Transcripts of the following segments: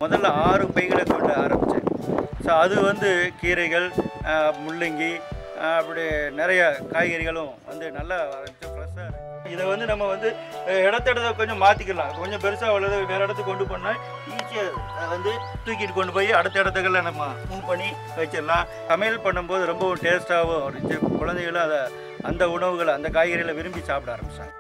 முதல்ல 6 பைகளை கொண்டு ஆரம்பித்தேன். ஸோ அது வந்து கீரைகள், முள்ளங்கி, அப்படி நிறைய காய்கறிகளும் வந்து நல்லா ஃப்ரெஷ்ஷாக இருக்குது. இதை வந்து நம்ம வந்து இடத்த கொஞ்சம் மாற்றிக்கலாம். கொஞ்சம் பெருசாக உள்ளது வேறு இடத்துக்கு கொண்டு போனால் ஈஸியாக வந்து தூக்கிட்டு கொண்டு போய் அடுத்த இடத்துக்கெல்லாம் நம்ம மூவ் பண்ணி வச்சிடலாம். சமையல் பண்ணும்போது ரொம்பவும் டேஸ்ட்டாகவும் இருந்துச்சு. குழந்தைகளும் அதை அந்த உணவுகளை அந்த காய்கறிகளை விரும்பி சாப்பிட ஆரம்பித்தாங்க.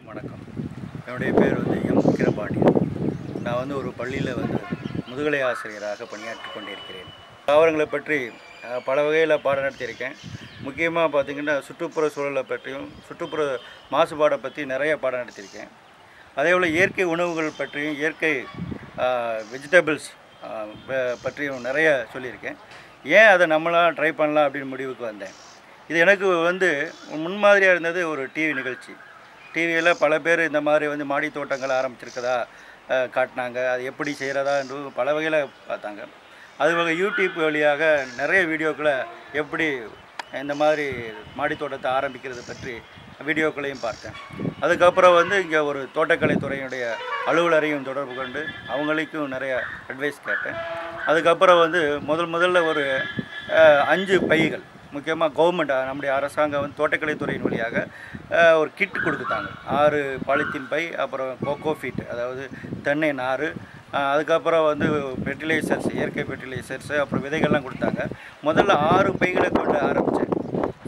வணக்கம். என்னுடைய பேர் வந்து எம். கிரபாண்டியன். நான் வந்து ஒரு பள்ளியில் வந்து முதுகலை ஆசிரியராக பணியாற்றி கொண்டிருக்கிறேன். தாவரங்களை பற்றி பல வகையில் பாடம் நடத்தியிருக்கேன். முக்கியமாக பார்த்திங்கன்னா சுற்றுப்புற சூழலை பற்றியும் சுற்றுப்புற மாசுபாடை பற்றி நிறைய பாடம் நடத்தியிருக்கேன். அதேபோல் இயற்கை உணவுகள் பற்றியும் இயற்கை வெஜிடபிள்ஸ் பற்றியும் நிறைய சொல்லியிருக்கேன். ஏன் அதை நம்மளாம் ட்ரை பண்ணலாம் அப்படின்னு முடிவுக்கு வந்தேன். இது எனக்கு வந்து முன்மாதிரியாக இருந்தது ஒரு டிவி நிகழ்ச்சி. டிவியில் பல பேர் இந்த மாதிரி வந்து மாடி தோட்டங்கள் ஆரம்பிச்சிருக்கதா காட்டினாங்க. அது எப்படி செய்கிறதா என்று பல வகையில் பார்த்தாங்க. அது வகை யூடியூப் வழியாக நிறைய வீடியோக்களை எப்படி இந்த மாதிரி மாடி தோட்டத்தை ஆரம்பிக்கிறது பற்றி வீடியோக்களையும் பார்த்தேன். அதுக்கப்புறம் வந்து இங்கே ஒரு தோட்டக்கலைத்துறையினுடைய அலுவலரையும் தொடர்பு கொண்டு அவங்களுக்கும் நிறைய அட்வைஸ் கேட்டேன். அதுக்கப்புறம் வந்து முதல்ல ஒரு 5 பைகள் முக்கியமாக கவர்மெண்ட் நம்முடைய அரசாங்கம் வந்து தோட்டக்கலைத்துறையின் வழியாக ஒரு கிட் கொடுத்துட்டாங்க. 6 பாலித்தீன் பை, அப்புறம் கோகோ ஃபீட் அதாவது தென்னை நார், அதுக்கப்புறம் வந்து ஃபெர்டிலைசர்ஸ், இயற்கை ஃபெர்டிலைசர்ஸு, அப்புறம் விதைகள்லாம் கொடுத்தாங்க. முதல்ல 6 பைகளை கொண்டு ஆரம்பித்தேன்.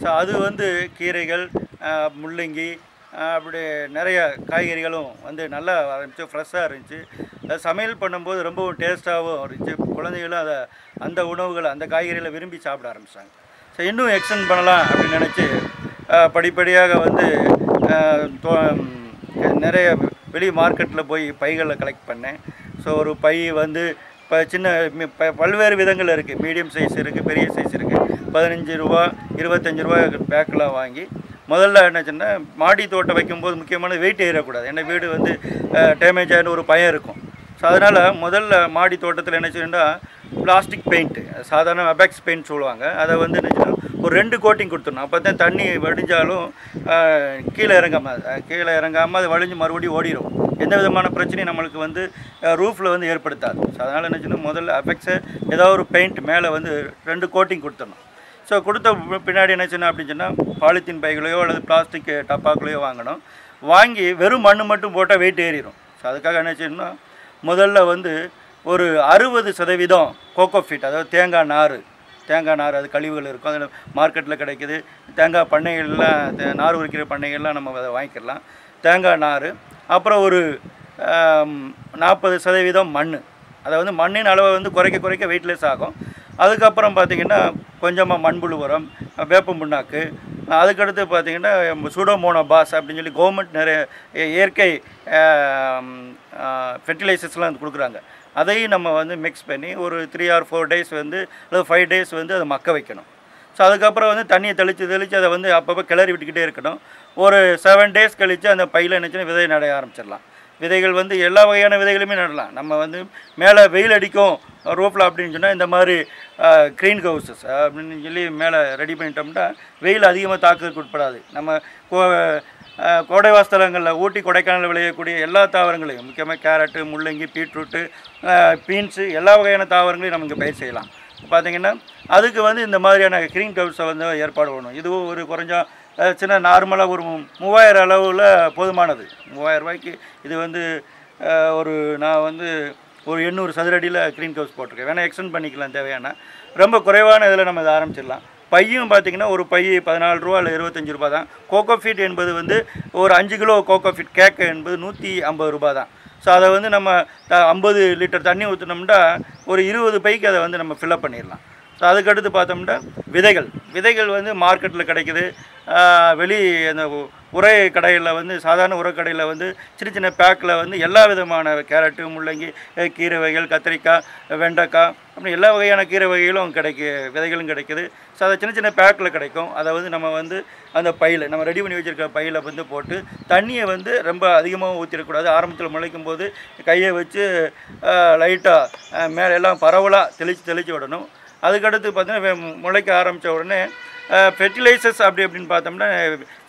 ஸோ அது வந்து கீரைகள், முள்ளங்கி, அப்படி நிறைய காய்கறிகளும் வந்து நல்லா ஆரம்பிச்சு ஃப்ரெஷ்ஷாக இருந்துச்சு. சமையல் பண்ணும்போது ரொம்பவும் டேஸ்ட்டாகவும் இருந்துச்சு. குழந்தைகளும் அதை அந்த உணவுகளை அந்த காய்கறிகளை விரும்பி சாப்பிட ஆரம்பித்தாங்க. ஸோ இன்னும் எக்ஸ்டெண்ட் பண்ணலாம் அப்படின்னு நினச்சி படிப்படியாக வந்து நிறைய வெளி மார்க்கெட்டில் போய் பைகளை கலெக்ட் பண்ணேன். ஸோ ஒரு பை வந்து இப்போ சின்ன பல்வேறு விதங்கள் இருக்குது. மீடியம் சைஸ் இருக்குது, பெரிய சைஸ் இருக்குது. 15 ரூபா 25 ரூபா பேக்கில் வாங்கி முதல்ல என்னாச்சுன்னா மாடி தோட்டம் வைக்கும்போது முக்கியமான வெயிட் ஏறக்கூடாது. ஏன்னா வீடு வந்து டேமேஜ் ஆகின ஒரு பயம் இருக்கும். ஸோ அதனால் முதல்ல மாடி தோட்டத்தில் என்ன செய்யணுன்னா பிளாஸ்டிக் பெயிண்ட்டு, சாதாரண அபெக்ஸ் பெயிண்ட் சொல்லுவாங்க, அதை வந்து என்ன செய்யணும் ஒரு 2 கோட்டிங் கொடுத்துடணும். அப்போ தான் தண்ணி வடிஞ்சாலும் கீழே இறங்காமல் அது வழிஞ்சு மறுபடியும் ஓடிடும். எந்த விதமான பிரச்சனையும் நம்மளுக்கு வந்து ரூஃபில் வந்து ஏற்படுத்தாது. ஸோ அதனால் என்ன செய்யணும் முதல்ல அபெக்ஸை ஏதாவது ஒரு பெயிண்ட் மேலே வந்து 2 கோட்டிங் கொடுத்துடணும். ஸோ கொடுத்த பின்னாடி என்ன செய்யணும் அப்படின்னு சொன்னால் பாலித்தீன் பைகளையோ அல்லது பிளாஸ்டிக் டப்பாக்களையோ வாங்கணும். வாங்கி வெறும் மண் மட்டும் போட்டால் வெயிட் ஏறிடும். ஸோ அதுக்காக என்ன செய்யணும்னா முதல்ல வந்து ஒரு 60% கோகோ ஃபீட் அதாவது தேங்காய் நார் அது கழிவுகள் இருக்கும், அதில் மார்க்கெட்டில் கிடைக்கிது. தேங்காய் பண்ணைகள்லாம் நார் உரிக்கிற பண்ணைகள்லாம் நம்ம அதை வாங்கிக்கலாம். தேங்காய் நார், அப்புறம் ஒரு 40% மண். அதாவது மண்ணின் அளவை வந்து குறைக்க வெயிட்லெஸ் ஆகும். அதுக்கப்புறம் பார்த்திங்கன்னா கொஞ்சமாக மண்புழு உரம், வேப்பம் புண்ணாக்கு, அதுக்கடுத்து பார்த்திங்கன்னா சூடோமோனோபாஸ் அப்படின்னு சொல்லி கவர்மெண்ட் நிறைய இயற்கை ஃபெர்டிலைசர்ஸ்லாம் கொடுக்குறாங்க. அதையும் நம்ம வந்து மிக்ஸ் பண்ணி ஒரு 3 or 4 days வந்து அல்லது 5 days வந்து அதை மக்க வைக்கணும். ஸோ அதுக்கப்புறம் வந்து தண்ணியை தெளித்து அதை வந்து அப்பப்போ கிளறி விட்டுக்கிட்டே இருக்கணும். ஒரு 7 days கழித்து அந்த பையில் என்னச்சுன்னா விதை நடைய ஆரம்பிச்சிடலாம். விதைகள் வந்து எல்லா வகையான விதைகளுமே நடலாம். நம்ம வந்து மேலே வெயில் அடிக்கும் ரூஃபில் அப்படின்னு சொன்னால் இந்த மாதிரி க்ரீன் ஹவுசஸ் அப்படின்னு சொல்லி மேலே ரெடி பண்ணிட்டோம்னா வெயில் அதிகமாக தாக்குறதுக்கு உட்படாது. நம்ம கோடைவாஸ்தலங்களில் ஊட்டி கொடைக்கானலில் விளையக்கூடிய எல்லா தாவரங்களையும் முக்கியமாக கேரட்டு, முள்ளங்கி, பீட்ரூட்டு, பீன்ஸு எல்லா வகையான தாவரங்களையும் நம்ம இங்கே பயிர் செய்யலாம். பார்த்திங்கன்னா அதுக்கு வந்து இந்த மாதிரியான க்ரீன் ஹவுஸை வந்து ஏற்பாடு பண்ணணும். இதுவும் ஒரு குறைஞ்ச சின்ன நார்மலாக ஒரு 3000 அளவில் போதுமானது. 3000 ரூபாய்க்கு இது வந்து நான் வந்து ஒரு 800 சதுர அடியில் க்ரீன் ஹவுஸ் போட்டிருக்கேன். வேணால் எக்ஸ்டெண்ட் பண்ணிக்கலாம் தேவையான. ரொம்ப குறைவான இதில் நம்ம இதை ஆரம்பிச்சிடலாம். பையும் பார்த்திங்கன்னா ஒரு பை 14 ரூபா இல்லை 25 ரூபா தான். கோகோ ஃபீட் என்பது வந்து ஒரு 5 கிலோ கோகோ ஃபீட் கேக்கு என்பது 150 ரூபா தான். ஸோ அதை வந்து நம்ம 50 லிட்டர் தண்ணி ஊற்றினோம்னா ஒரு 20 பைக்கு அதை வந்து நம்ம ஃபில்லப் பண்ணிடலாம். ஸோ அதுக்கடுத்து பார்த்தோம்னா விதைகள் வந்து மார்க்கெட்டில் கிடைக்குது. வெளி அந்த உரை கடையில் வந்து சாதாரண உரக்கடையில் வந்து சின்ன சின்ன பேக்கில் வந்து எல்லா விதமான கேரட்டு, முள்ளங்கி, கீரை வகைகள், கத்திரிக்காய், வெண்டைக்காய் அப்படி எல்லா வகையான கீரை வகைகளும் விதைகளும் கிடைக்குது. ஸோ அதை சின்ன சின்ன பேக்கில் கிடைக்கும். அதை வந்து நம்ம வந்து அந்த பையில் நம்ம ரெடி பண்ணி வச்சுருக்க பையில் வந்து போட்டு தண்ணியை வந்து ரொம்ப அதிகமாக ஊற்றிடக்கூடாது. ஆரம்பத்தில் முளைக்கும் போது கையை வச்சு லைட்டாக மேலே எல்லாம் பரவலாக தெளித்து விடணும். அதுக்கடுத்து பார்த்தீங்கன்னா முளைக்க ஆரம்பித்த உடனே ஃபெர்டிலைசர்ஸ் அப்படின்னு பார்த்தோம்னா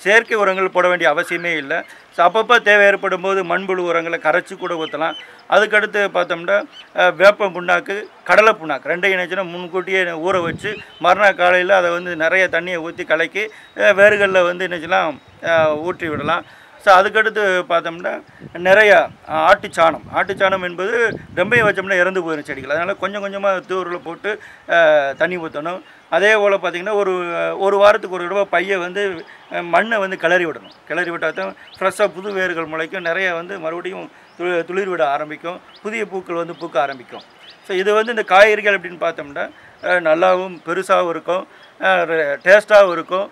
செயற்கை உரங்கள் போட வேண்டிய அவசியமே இல்லை. ஸோ அப்பப்போ தேவை ஏற்படும் போது மண்புழு உரங்களை கரைச்சி கூட ஊற்றலாம். அதுக்கடுத்து பார்த்தோம்னா வேப்ப புண்ணாக்கு, கடலை புண்ணாக்கு ரெண்டையும் இணைச்சுன்னா முன்கூட்டியே ஊற வச்சு மறுநாள் காலையில் அதை வந்து நிறைய தண்ணியை ஊற்றி கலக்கி வேர்களில் வந்து இணைச்சலாம் ஊற்றி விடலாம். ஸோ அதுக்கடுத்து பார்த்தோம்னா நிறையா ஆட்டுச்சாணம் என்பது ரொம்பையும் வச்சோம்னா இறந்து போயிடும் செடிகள். அதனால் கொஞ்சம் கொஞ்சமாக தூரில் போட்டு தண்ணி ஊற்றணும். அதே போல் பார்த்திங்கன்னா ஒரு வாரத்துக்கு ஒரு தடவை பையை வந்து மண்ணை வந்து கிளறி விட்டால் தான் ஃப்ரெஷ்ஷாக புது வேர்கள் முளைக்கும். நிறைய வந்து மறுபடியும் துளிர் விட ஆரம்பிக்கும். புதிய பூக்கள் வந்து பூக்க ஆரம்பிக்கும். ஸோ இது வந்து இந்த காய்கறிகள் அப்படின்னு பார்த்தோம்னா நல்லாவும் பெருசாகவும் இருக்கும், டேஸ்ட்டாகவும் இருக்கும்.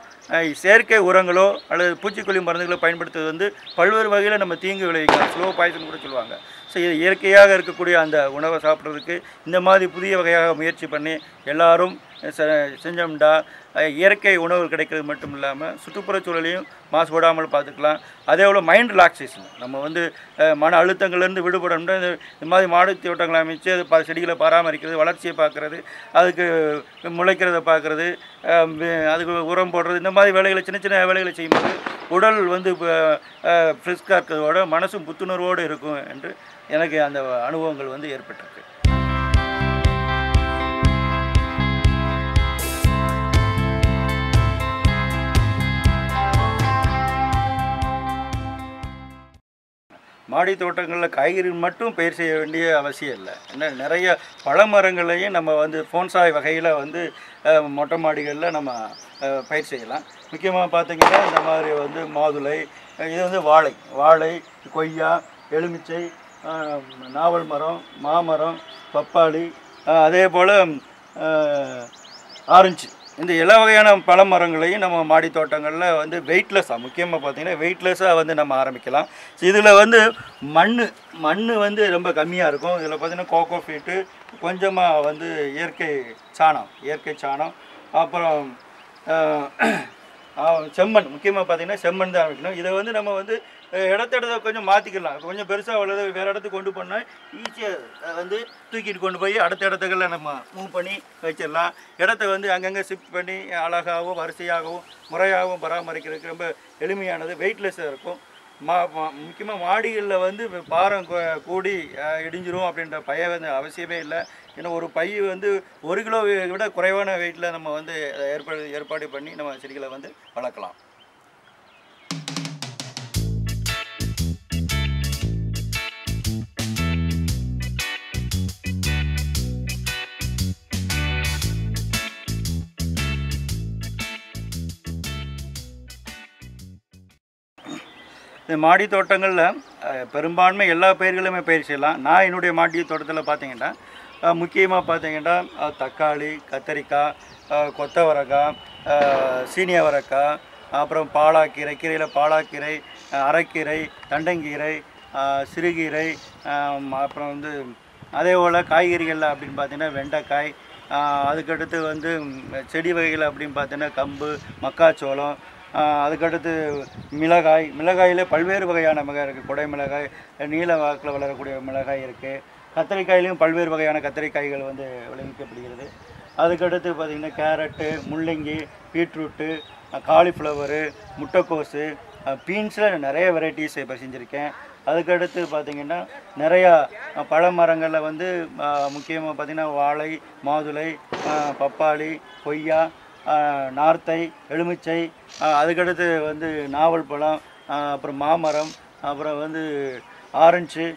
செயற்கை உரங்களோ அல்லது பூச்சிக்கொல்லி மருந்துகளோ பயன்படுத்துவது வந்து பல்வேறு வகையில் நம்ம தீங்கு விளைவிக்கலாம். ஸ்லோ பாய்சன் கூட சொல்லுவாங்க. ஸோ இது இயற்கையாக இருக்கக்கூடிய அந்த உணவை சாப்பிட்றதுக்கு இந்த மாதிரி புதிய வகையாக முயற்சி பண்ணி எல்லோரும் செஞ்சோம்னா இயற்கை உணவு கிடைக்கிறது மட்டும் இல்லாமல் சுற்றுப்புறச் சூழலையும் மாசுபடாமல் பார்த்துக்கலாம். அதே போல் மைண்ட் ரிலாக்ஸேஷன் நம்ம வந்து மன அழுத்தங்கள்லேருந்து விடுபடணும்னா இந்த மாதிரி மாடி தோட்டங்களை அமைச்சு அது செடிகளை பராமரிக்கிறது, வளர்ச்சியை பார்க்குறது, அதுக்கு முளைக்கிறத பார்க்குறது, அதுக்கு உரம் போடுறது, இந்த மாதிரி வேலைகளை சின்ன சின்ன வேலைகளை செய்யும்போது உடல் வந்து ஃப்ரெஷ்காக இருக்கிறதோட மனசும் புத்துணர்வோடு இருக்கும் என்று எனக்கு அந்த அனுபவங்கள் வந்து ஏற்பட்டிருக்கு. மாடி தோட்டங்களில் காய்கறி மட்டும் பயிர் செய்ய வேண்டிய அவசியம் இல்லை. ஏன்னா நிறைய பழமரங்களையும் நம்ம வந்து போன்சாய் வகையில் வந்து மொட்டை மாடிகளில் நம்ம பயிர் செய்யலாம். முக்கியமாக பார்த்திங்கன்னா இந்த மாதிரி வந்து மாதுளை, இது வந்து வாழை, கொய்யா, எலுமிச்சை, நாவல் மரம், மாமரம், பப்பாளி, அதே போல் ஆரஞ்சு, இந்த எல்லா வகையான பழ மரங்களையும் நம்ம மாடி தோட்டங்களில் வந்து வெயிட்லெஸ்ஸாக முக்கியமாக பார்த்திங்கன்னா வெயிட்லெஸ்ஸாக வந்து நம்ம ஆரம்பிக்கலாம். இதில் வந்து மண் வந்து ரொம்ப கம்மியாக இருக்கும். இதில் பார்த்திங்கன்னா கோகோ ஃபீட்டு, கொஞ்சமாக வந்து இயற்கை சாணம், அப்புறம் செம்மண், முக்கியமாக பார்த்திங்கன்னா செம்மண் தான் ஆரம்பிக்கணும். இதை வந்து நம்ம வந்து இடத்த கொஞ்சம் மாற்றிக்கலாம். கொஞ்சம் பெருசாக வளர்ந்து வேறு இடத்துக்கு கொண்டு போனால் ஈஸியாக வந்து தூக்கிட்டு கொண்டு போய் அடுத்த இடத்துக்களில் நம்ம மூவ் பண்ணி வச்சிடலாம். இடத்த வந்து அங்கங்கே ஷிஃப்ட் பண்ணி அழகாகவும் வரிசையாகவும் முறையாகவும் பராமரிக்கிறதுக்கு ரொம்ப எளிமையானது, வெயிட்லெஸ்ஸாக இருக்கும். முக்கியமாக மாடிகளில் வந்து பாரம் கூடி இடிஞ்சிரும் அப்படின்ற பயம் வந்து அவசியமே இல்லை. ஏன்னா ஒரு பை வந்து 1 கிலோ விட குறைவான வெயிட்டில் நம்ம வந்து ஏற்பாடு பண்ணி நம்ம செடிகளை வந்து வளர்க்கலாம். இந்த மாடி தோட்டங்களில் பெரும்பான்மை எல்லா பயிர்களுமே பயிர் செய்யலாம். நான் என்னுடைய மாடி தோட்டத்தில் பார்த்தீங்கன்னா முக்கியமாக பார்த்தீங்கன்னா தக்காளி, கத்தரிக்காய், கொத்தவரக்காய், சீனிய அவரைக்காய், அப்புறம் பாலாக்கீரை, கீரையில் பாலாக்கீரை, அரைக்கீரை, தண்டங்கீரை, சிறுகீரை, அப்புறம் வந்து அதே போல் காய்கறிகளில் அப்படின்னு பார்த்தீங்கன்னா வெண்டைக்காய், அதுக்கடுத்து வந்து செடி வகைகள் அப்படின்னு பார்த்தீங்கன்னா கம்பு, மக்காச்சோளம், அதுக்கடுத்து மிளகாயில் பல்வேறு வகையான மிளகாய் இருக்குது. குடை மிளகாய், நீல வாக்கில் வளரக்கூடிய மிளகாய் இருக்குது. கத்திரிக்காயிலையும் பல்வேறு வகையான கத்திரிக்காய்கள் வந்து விளைவிக்கப்படுகிறது. அதுக்கடுத்து பார்த்திங்கன்னா கேரட்டு, முள்ளங்கி, பீட்ரூட்டு, காலிஃப்ளவரு, முட்டைக்கோஸு, பீன்ஸில் நிறைய வெரைட்டிஸ் இப்போ செஞ்சுருக்கேன். அதுக்கடுத்து பார்த்திங்கன்னா நிறையா பழ மரங்களில் வந்து முக்கியமாக பார்த்திங்கன்னா வாழை, மாதுளை, பப்பாளி, கொய்யா, நார்த்தை, எலுமிச்சை, அதுக்கடுத்து வந்து நாவல் பழம், அப்புறம் மாமரம், அப்புறம் வந்து ஆரஞ்சு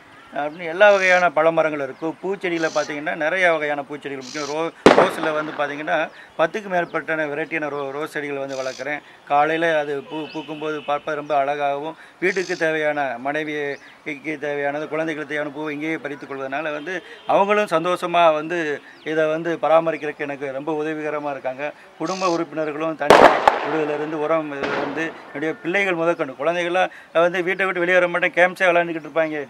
அப்படின்னு எல்லா வகையான பழமரங்கள் இருக்குது. பூச்செடியில் பார்த்திங்கன்னா நிறைய வகையான பூச்செடிகள், முக்கியம் ரோஸில் வந்து பார்த்திங்கன்னா 10க்கு மேற்பட்ட வெரைட்டியான ரோஸ் செடிகள் வந்து வளர்க்குறேன். காலையில் அது பூக்கும்போது பார்ப்பது ரொம்ப அழகாகவும், வீட்டுக்கு தேவையான மனைவிக்கு தேவையானது, குழந்தைகளுக்கு தேவையான பூவை இங்கேயே பறித்து கொள்வதனால வந்து அவங்களும் சந்தோஷமாக வந்து இதை வந்து பராமரிக்கிறதுக்கு எனக்கு ரொம்ப உதவிகரமாக இருக்காங்க. குடும்ப உறுப்பினர்களும் தனி விடுதலிருந்து உரம் இதிலிருந்து என்னுடைய பிள்ளைகள் முதற்கொண்டு குழந்தைகள்லாம் வந்து வீட்டை விட்டு வெளியே வர மாட்டேன், கேம்ஸே விளையாண்டுக்கிட்டு இருப்பாங்க,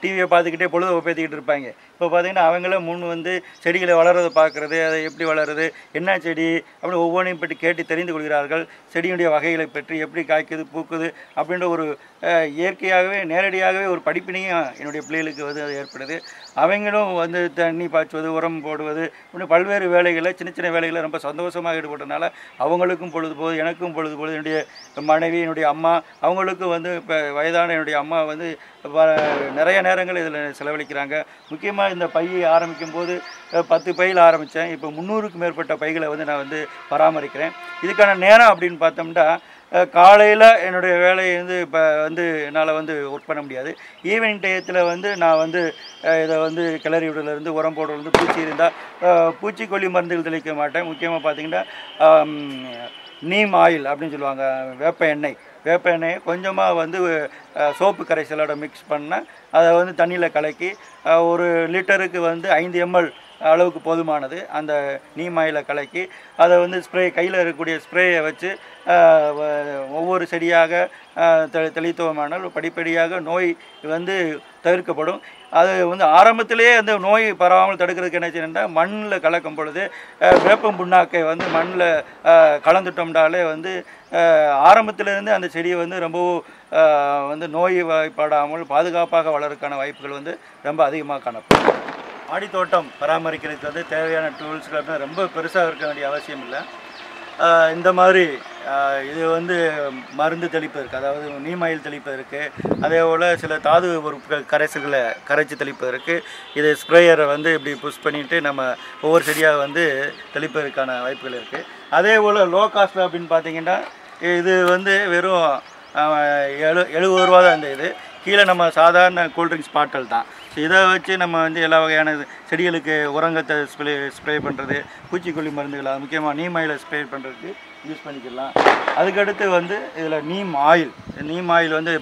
டிவியை பார்த்துக்கிட்டே பொழுது ஒப்பேற்றிக்கிட்டு இருப்பாங்க. இப்போ பார்த்திங்கன்னா அவங்களும் முன் வந்து செடிகளை வளர்றதை பார்க்குறது, அதை எப்படி வளருது, என்ன செடி அப்படின்னு ஒவ்வொன்றையும் பற்றி கேட்டு தெரிந்து கொள்கிறார்கள். செடியுடைய வகைகளை பற்றி எப்படி காய்க்குது பூக்குது அப்படின்ற ஒரு இயற்கையாகவே நேரடியாகவே ஒரு படிப்பினையும் என்னுடைய பிள்ளைகளுக்கு வந்து அது ஏற்படுது. அவங்களும் வந்து தண்ணி பாய்ச்சுவது, உரம் போடுவது, இன்னும் பல்வேறு வேலைகளை சின்ன சின்ன வேலைகளை ரொம்ப சந்தோஷமாக ஈடுபட்டனால அவங்களுக்கும் பொழுது போது, எனக்கும் பொழுது போது, என்னுடைய மனைவி, என்னுடைய அம்மா, அவங்களுக்கும் வந்து இப்போ வயதான என்னுடைய அம்மா வந்து நிறைய நேரங்கள் இதில் செலவழிக்கிறாங்க. முக்கியமாக இந்த பையை ஆரம்பிக்கும் போது 10 பையில் ஆரம்பித்தேன். இப்போ 300க்கு மேற்பட்ட பைகளை வந்து நான் வந்து பராமரிக்கிறேன். இதுக்கான நேரம் அப்படின்னு பார்த்தோம்னா காலையில் என்னுடைய வேலையை வந்து இப்போ வந்து என்னால் வந்து ஒர்க் பண்ண முடியாது. ஈவினிங் டயத்தில் வந்து நான் வந்து இதை வந்து கிளறி விடுறதுலேருந்து உரம் போடுறதுலேருந்து பூச்சி இருந்தால் பூச்சிக்கொல்லி மருந்துகள் தெளிக்க மாட்டேன். முக்கியமாக பார்த்திங்கன்னா நீம் ஆயில் அப்படின்னு சொல்லுவாங்க, வேப்ப எண்ணெயை கொஞ்சமாக வந்து சோப்பு கரைசலோட மிக்ஸ் பண்ணால் அதை வந்து தண்ணியில் கலக்கி 1 லிட்டருக்கு வந்து 5 ml அளவுக்கு போதுமானது. அந்த நீம் ஆயிலை கலக்கி அதை வந்து கையில் இருக்கக்கூடிய ஸ்ப்ரேயை வச்சு ஒவ்வொரு செடியாக தெளித்தோமானால் படிப்படியாக நோய் வந்து தவிர்க்கப்படும். அது வந்து ஆரம்பத்திலேயே அந்த நோய் பரவாமல் தடுக்கிறதுக்கு என்ன செய்யணும்னா மண்ணில் கலக்கும் பொழுது வேப்பம் புண்ணாக்கை வந்து மண்ணில் கலந்துட்டோம்னாலே வந்து ஆரம்பத்திலேருந்து அந்த செடியை வந்து ரொம்பவும் வந்து நோய் வாய்ப்படாமல் பாதுகாப்பாக வளர்றதுக்கான வாய்ப்புகள் வந்து ரொம்ப அதிகமாக காணப்படும். மாடித்தோட்டம் பராமரிக்கிறதுக்கு வந்து தேவையான டூல்ஸ்கள் வந்து ரொம்ப பெருசாக இருக்க வேண்டிய அவசியம் இல்லை. இந்த மாதிரி இது வந்து மருந்து தெளிப்பதற்கு, அதாவது நீம் ஆயில் தெளிப்பதற்கு, அதே போல் சில தாது பொருட்கள் கரைசல்களை கரைச்சி தெளிப்பதற்கு இது ஸ்ப்ரேயரை வந்து இப்படி புஷ் பண்ணிவிட்டு நம்ம ஒவ்வொரு செடியாக வந்து தெளிப்பதற்கான வாய்ப்புகள் இருக்குது. அதே போல் லோ காஸ்ட் அப்படின்னு பார்த்திங்கன்னா இது வந்து வெறும் 70 ரூபா தான். இந்த இது கீழே நம்ம சாதாரண கூல்ட்ரிங்க்ஸ் பாட்டில் தான். இதை வச்சு நம்ம வந்து எல்லா வகையான செடிகளுக்கு உரங்கத்தை ஸ்ப்ரே பண்ணுறது, பூச்சிக்கொல்லி மருந்துகளை முக்கியமாக நீம் ஆயிலை ஸ்ப்ரே பண்ணுறதுக்கு யூஸ் பண்ணிக்கலாம். அதுக்கடுத்து வந்து இதில் நீம் ஆயில் வந்து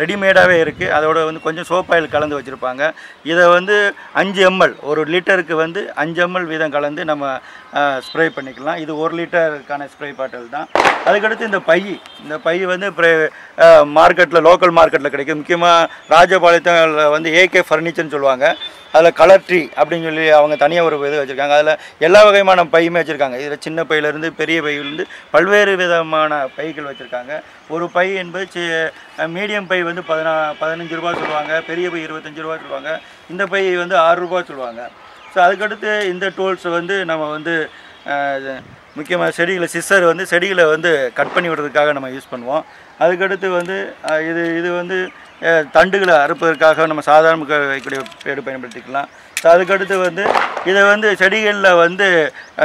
ரெடிமேடாகவே இருக்குது. அதோட வந்து கொஞ்சம் சோப் ஆயில் கலந்து வச்சுருப்பாங்க. இதை வந்து 5 ml 1 லிட்டருக்கு வந்து 5 ml வீதம் கலந்து நம்ம ஸ்ப்ரே பண்ணிக்கலாம். இது 1 லிட்டருக்கான ஸ்ப்ரே பாட்டில் தான். அதுக்கடுத்து இந்த பை வந்து மார்க்கெட்டில், லோக்கல் மார்க்கெட்டில் கிடைக்கும். முக்கியமாக ராஜபாளையத்தில் வந்து ஏகே ஃபர்னிச்சர்னு சொல்லுவாங்க. அதில் கலர் ட்ரீ அப்படின்னு சொல்லி அவங்க தனியாக ஒரு இது வச்சுருக்காங்க. அதில் எல்லா வகையான பையுமே வச்சுருக்காங்க. இதில் சின்ன பையிலேருந்து பெரிய பையிலேருந்து பல்வேறு விதமான பைகள் வச்சுருக்காங்க. ஒரு பை என்பது மீடியம் பை வந்து 15 ரூபா சொல்லுவாங்க, பெரிய பை 25 ரூபா சொல்லுவாங்க, இந்த பை வந்து 6 ரூபா சொல்லுவாங்க. ஸோ அதுக்கடுத்து இந்த டூல்ஸ் வந்து நம்ம வந்து முக்கியமாக சிஸ்ஸர் வந்து செடிகளை வந்து கட் பண்ணி விடுறதுக்காக நம்ம யூஸ் பண்ணுவோம். அதுக்கடுத்து வந்து இது வந்து தண்டுகளை அறுப்பதற்காக நம்ம சாதாரண வைக்கக்கூடிய பேடு பயன்படுத்திக்கலாம். ஸோ அதுக்கடுத்து வந்து இதை வந்து செடிகளில் வந்து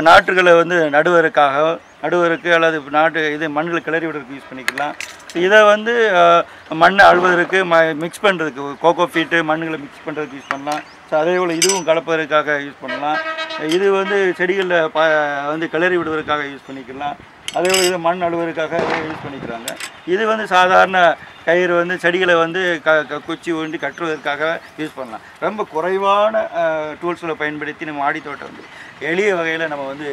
நாற்றுகளை வந்து நடுவதற்கு அல்லது மண்ணில் கிளறி விடுறதுக்கு யூஸ் பண்ணிக்கலாம். இதை வந்து மண்ணை அழுவதற்கு மிக்ஸ் பண்ணுறதுக்கு கோகோ ஃபீட்டு மண்ணுகளை மிக்ஸ் பண்ணுறதுக்கு யூஸ் பண்ணலாம். ஸோ அதே போல் இதுவும் கலப்பதற்காக யூஸ் பண்ணலாம். இது வந்து செடிகளில் வந்து கிளறி விடுவதற்காக யூஸ் பண்ணிக்கலாம். அதே போல் இது மண் அழுவதற்காக யூஸ் பண்ணிக்கிறாங்க. இது வந்து சாதாரண கயிறு வந்து செடிகளை வந்து குச்சி ஊண்டி கட்டுவதற்காக யூஸ் பண்ணலாம். ரொம்ப குறைவான டூல்ஸில் பயன்படுத்தி நம்ம மாடித்தோட்டம் வந்து எளிய வகையில் நம்ம வந்து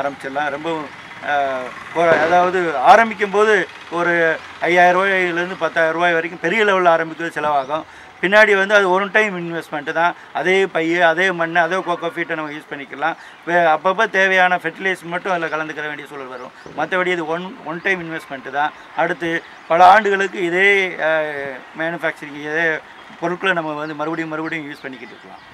ஆரம்பிச்சிடலாம். ரொம்ப அதாவது ஆரம்பிக்கும் போது ஒரு 5000 ரூபாயிலேருந்து 10,000 ரூபாய் வரைக்கும் பெரிய லெவலில் ஆரம்பிக்கிறது செலவாகும். பின்னாடி வந்து அது 1 டைம் இன்வெஸ்ட்மெண்ட்டு தான். அதே பையை, அதே மண், அதே கோகோ ஃபீட்டை நம்ம யூஸ் பண்ணிக்கலாம். அப்பப்போ தேவையான ஃபெர்டிலைசர் மட்டும் அதில் கலந்துக்கிற வேண்டிய சூழல் வரும். மற்றபடி இது ஒன் டைம் இன்வெஸ்ட்மெண்ட்டு தான். அடுத்து பல ஆண்டுகளுக்கு இதே மேனுஃபேக்சரிங், இதே பொருட்களை நம்ம வந்து மறுபடியும் யூஸ் பண்ணிக்கிட்டு இருக்கலாம்.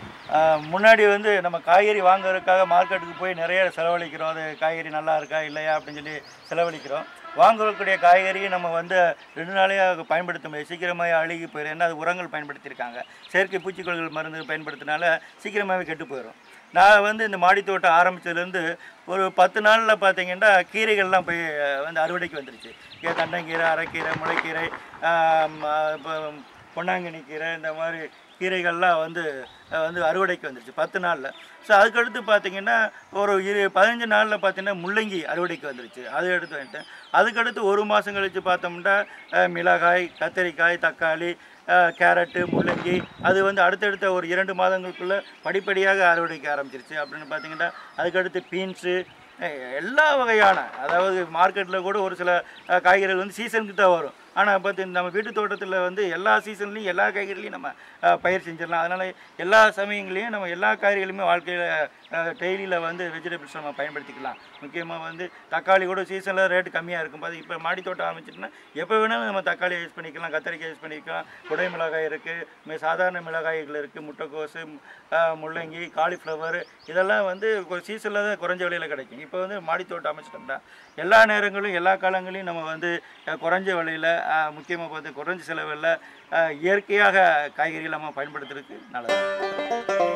முன்னாடி வந்து நம்ம காய்கறி வாங்குறதுக்காக மார்க்கெட்டுக்கு போய் நிறைய செலவழிக்கிறோம். அது காய்கறி நல்லா இருக்கா இல்லையா அப்படின்னு சொல்லி செலவழிக்கிறோம். வாங்கக்கூடிய காய்கறி நம்ம வந்து 2 நாளையாக பயன்படுத்த முடியாது, சீக்கிரமாக அழுகி போயிடும். ஏன்னா அது உரங்கள் பயன்படுத்தியிருக்காங்க, செயற்கை பூச்சிக்கொல்லிகள் மருந்து பயன்படுத்தினால சீக்கிரமாகவே கெட்டு போயிடும். நான் வந்து இந்த மாடி தோட்டம் ஆரம்பித்ததுலேருந்து ஒரு 10 நாளில் பார்த்தீங்கன்னா கீரைகள்லாம் போய் வந்து அறுவடைக்கு வந்துருச்சு. தண்டங்கீரை, அரைக்கீரை, முளைக்கீரை, இப்போ பொன்னாங்கண்ணி கீரை, இந்த மாதிரி கீரைகள்லாம் வந்து அறுவடைக்கு வந்துருச்சு 10 நாளில். ஸோ அதுக்கடுத்து பார்த்திங்கன்னா ஒரு 15 நாளில் பார்த்திங்கன்னா முள்ளங்கி அறுவடைக்கு வந்துருச்சு, அதை எடுத்து வந்துட்டேன். அதுக்கடுத்து 1 மாதம் கழித்து பார்த்தோம்னா மிளகாய், கத்திரிக்காய், தக்காளி, கேரட்டு, முள்ளங்கி, அது வந்து அடுத்தடுத்த ஒரு 2 மாதங்களுக்குள்ளே படிப்படியாக அறுவடைக்கு ஆரம்பிச்சிருச்சு. அப்படின்னு பார்த்திங்கன்னா அதுக்கடுத்து பீன்ஸு, எல்லா வகையான, அதாவது மார்க்கெட்டில் கூட ஒரு சில காய்கறிகள் வந்து சீசனுக்கு தான் வரும். ஆனால் பார்த்து நம்ம வீட்டு தோட்டத்தில் வந்து எல்லா சீசன்லேயும் எல்லா காய்கறிலையும் நம்ம பயிர் செஞ்சிடலாம். அதனால் எல்லா சமயங்களையும் நம்ம எல்லா காய்கறிகளுமே வாழ்க்கையில் டெய்லியில் வந்து வெஜிடபிள்ஸ் நம்ம பயன்படுத்திக்கலாம். முக்கியமாக வந்து தக்காளி கூட சீசனில் ரேட்டு கம்மியாக இருக்கும். பார்த்து இப்போ மாடி தோட்டம் ஆரம்பிச்சிட்டுனா எப்போ வேணாலும் நம்ம தக்காளி யூஸ் பண்ணிக்கலாம், கத்திரிக்காய் யூஸ் பண்ணிக்கலாம், குடை மிளகாய் இருக்குது, சாதாரண மிளகாய்கள் இருக்குது, முட்டைக்கோசு, முள்ளங்கி, காலிஃப்ளவர், இதெல்லாம் வந்து ஒரு சீசனில் தான் குறைஞ்ச விலையில் கிடைக்கும். இப்போ வந்து மாடி தோட்டம் அமைச்சிட்டோம்னா எல்லா நேரங்களும் எல்லா காலங்களையும் நம்ம வந்து குறைஞ்ச விலையில், முக்கியமாக பார்த்து குறைஞ்ச செலவில் இயற்கையாக காய்கறிகள் நம்ம பயன்படுத்துறதுக்கு நல்லது.